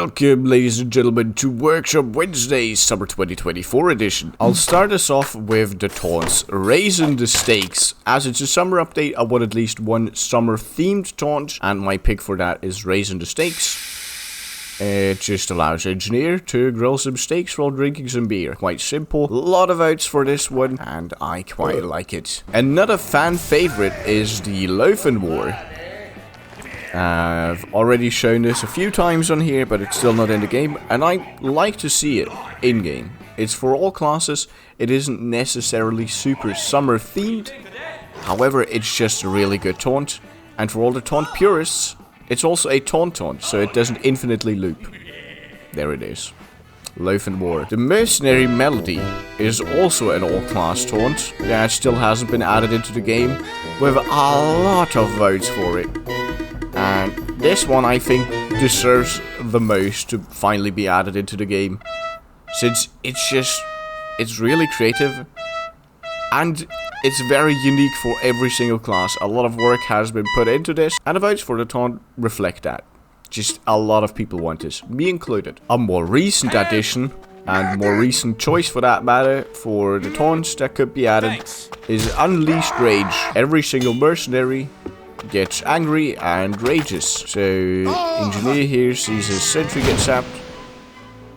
Welcome, ladies and gentlemen, to Workshop Wednesdays, Summer 2024 edition. I'll start us off with the taunts, raising the stakes. As it's a summer update, I want at least one summer-themed taunt, and my pick for that is raising the stakes. It just allows Engineer to grill some steaks while drinking some beer. Quite simple. A lot of votes for this one, and I quite like it. Another fan favorite is the Loaf and War. I've already shown this a few times on here, but it's still not in the game, and I like to see it in-game. It's for all classes, it isn't necessarily super summer themed, however it's just a really good taunt, and for all the taunt purists, it's also a taunt, so it doesn't infinitely loop. There it is. Loaf and War. The Mercenary Melody is also an all-class taunt that still hasn't been added into the game, with a lot of votes for it. And this one I think deserves the most to finally be added into the game, since it's really creative and it's very unique for every single class. A lot of work has been put into this, and the votes for the taunt reflect that. Just a lot of people want this, me included. A more recent addition, and more recent choice for that matter, for the taunts that could be added is Unleashed Rage. Every single mercenary gets angry and rages. So Engineer here sees his sentry get sapped,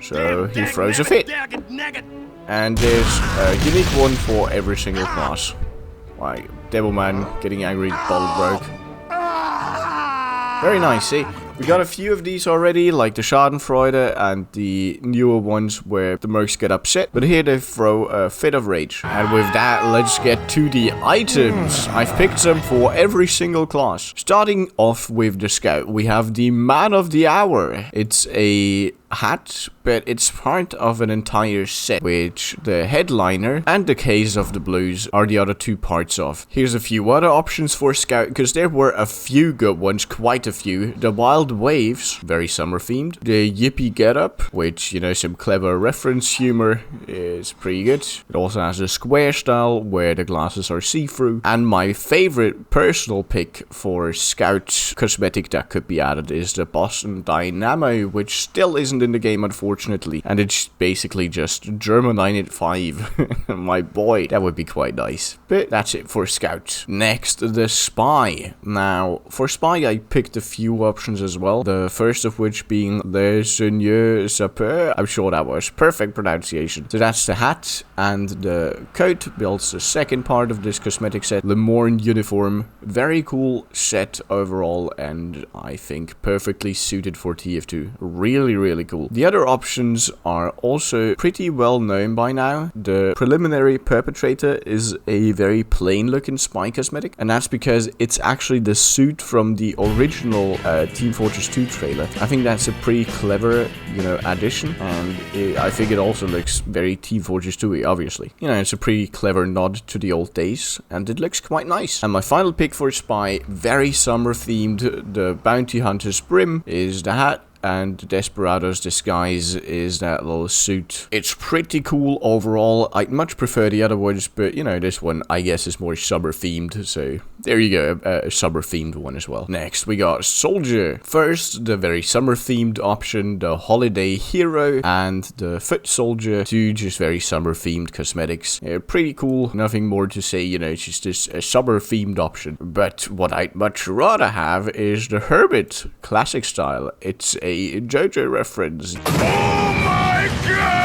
so he throws a fit. And there's a unique one for every single class, like Demoman getting angry, bottle broke. Very nice. See, we got a few of these already, like the Schadenfreude and the newer ones where the mercs get upset, but here they throw a fit of rage. And with that, let's get to the items. I've picked them for every single class. Starting off with the scout, we have the Man of the Hour. It's a hat, but it's part of an entire set, which the headliner and the Case of the Blues are the other two parts of. Here's a few other options for scout, because there were a few good ones, quite a few. The Wild Waves, very summer themed. The Yuppie getup, which, you know, some clever reference humor, is pretty good. It also has a square style where the glasses are see-through. And my favorite personal pick for scout cosmetic that could be added is the Boston Dynamo, which still isn't in the game, unfortunately, and it's basically just German 985. My boy, that would be quite nice. But that's it for scout. Next, the spy. Now, for spy I picked a few options as well, the first of which being Le Seigneur Sapeur. I'm sure that was perfect pronunciation. So that's the hat, and the coat builds the second part of this cosmetic set. Le Morne uniform, very cool set overall, and I think perfectly suited for TF2. Really cool. The other options are also pretty well known by now. The preliminary perpetrator is a very plain looking spy cosmetic, and that's because it's actually the suit from the original Team Fortress 2 trailer. I think that's a pretty clever, you know, addition, and I think it also looks very Team Fortress 2-y, obviously. You know, it's a pretty clever nod to the old days, and it looks quite nice. And my final pick for spy, very summer themed, the Bounty Hunter's brim is the hat, and the Desperado's disguise is that little suit. It's pretty cool overall. I'd much prefer the other ones, but you know, this one I guess is more summer themed, so there you go, a summer themed one as well. Next we got Soldier. First, the very summer themed option, the Holiday Hero, and the Foot Soldier, two just very summer themed cosmetics. Pretty cool, nothing more to say, you know, it's just this a summer themed option. But what I'd much rather have is the Hermit, classic style. It's a JoJo reference. Oh my god!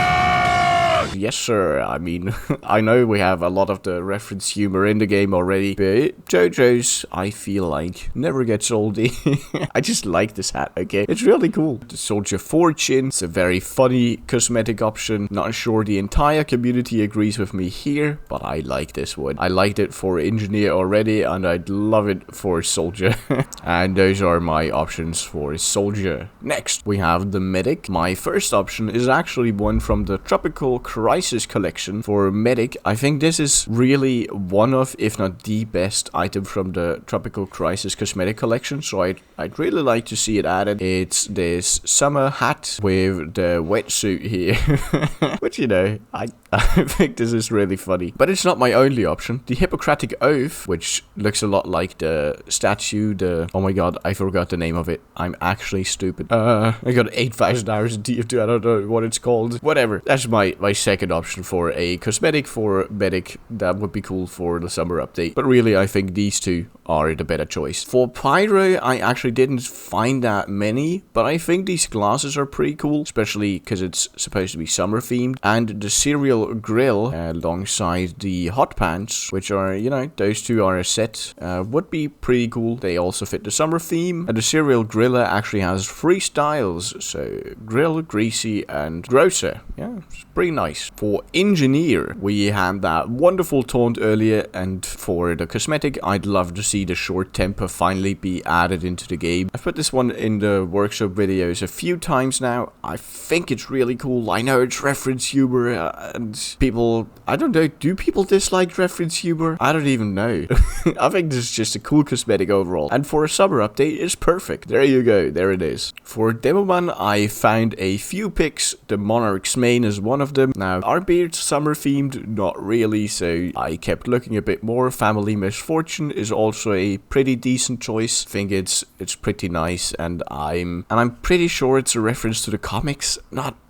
Yes sir, I mean, I know we have a lot of the reference humor in the game already, but JoJo's, I feel like, never gets oldie. I just like this hat, okay? It's really cool. The Soldier Fortune, it's a very funny cosmetic option. Not sure the entire community agrees with me here, but I like this one. I liked it for Engineer already, and I'd love it for Soldier. And those are my options for Soldier. Next, we have the Medic. My first option is actually one from the Tropical Crisis collection for Medic. I think this is really one of, if not the best item from the Tropical Crisis cosmetic collection, so I'd really like to see it added. It's this summer hat with the wetsuit here, which, you know, I think this is really funny. But it's not my only option. The Hippocratic Oath, which looks a lot like the statue, oh my god, I forgot the name of it. I'm actually stupid. I got 8,000 hours in TF2, I don't know what it's called. Whatever. That's my second option for a cosmetic for medic. That would be cool for the summer update. But really, I think these two are the better choice. For Pyro, I actually didn't find that many, but I think these glasses are pretty cool, especially because it's supposed to be summer themed. And the cereal grill alongside the hot pants, which are, you know, those two are a set, would be pretty cool. They also fit the summer theme. And the cereal griller actually has 3 styles, so grill, greasy, and grosser. Yeah, it's pretty nice. For engineer, we had that wonderful taunt earlier, and for the cosmetic, I'd love to see the short temper finally be added into the game. I've put this one in the workshop videos a few times now. I think it's really cool. I know it's reference humor, and people, I don't know, do people dislike reference humor? I don't even know. I think this is just a cool cosmetic overall. And for a summer update, it's perfect. There you go, there it is. For Demoman, I found a few picks. The Monarch's Mane is one of them. Now, are beards summer themed? Not really, so I kept looking a bit more. Family Misfortune is also a pretty decent choice. I think it's pretty nice, and I'm pretty sure it's a reference to the comics.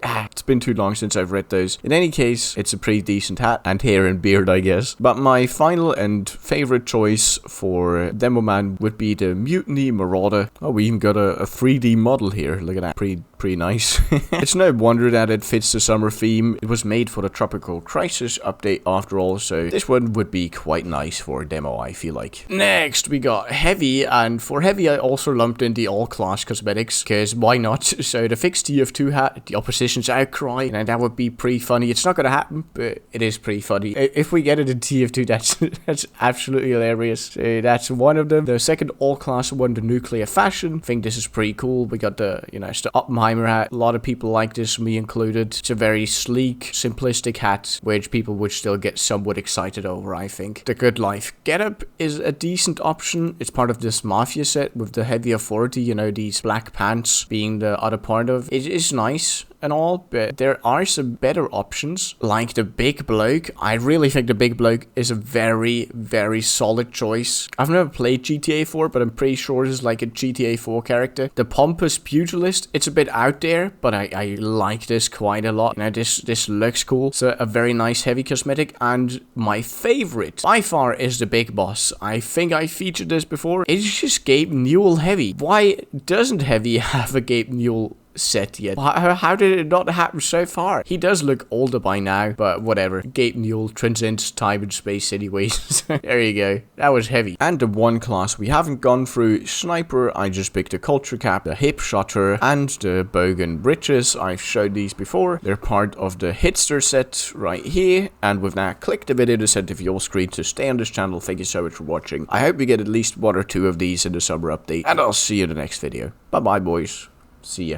It's been too long since I've read those. In any case, it's a pretty decent hat and hair and beard, I guess. But my final and favorite choice for Demoman would be the Mutiny Marauder. Oh, we even got a 3D model here. Look at that. Pretty nice. It's no wonder that it fits the summer theme. It was made for the Tropical Crisis update after all, so this one would be quite nice for a demo, I feel like. Next, we got Heavy, and for Heavy, I also lumped in the all-class cosmetics, because why not? So the fixed TF2 hat, the opposition's outcry, and that would be pretty funny. It's not gonna happen, but it is pretty funny. If we get it in TF2, that's absolutely hilarious. So that's one of them. The second all-class one, the nuclear fashion. I think this is pretty cool. We got the, you know, it's the Oppenheimer hat. A lot of people like this, me included. It's a very sleek, simplistic hat, which people would still get somewhat excited over, I think. The Good Life getup is a decent option. It's part of this Mafia set with the heavy authority, you know, these black pants being the other part of. It is nice and all, but there are some better options, like the Big Bloke. I really think the Big Bloke is a very, very solid choice. I've never played GTA 4, but I'm pretty sure it's like a GTA 4 character. The Pompous Pugilist, it's a bit out there, but I like this quite a lot. Now, this looks cool. So a very nice heavy cosmetic, and my favorite by far is the Big Boss. I think I featured this before. It's just Gabe Newell Heavy. Why doesn't Heavy have a Gabe Newell set yet? How did it not happen so far? He does look older by now, but whatever. Gabe Newell transcends time and space anyways. There you go. That was Heavy. And the one class we haven't gone through, Sniper, I just picked the Culture Cap, the Hip Shotter, and the Bogan Britches. I've showed these before. They're part of the Hitster set right here. And with that, click the video to send to your screen to stay on this channel. Thank you so much for watching. I hope we get at least 1 or 2 of these in the summer update, and I'll see you in the next video. Bye bye, boys. See ya.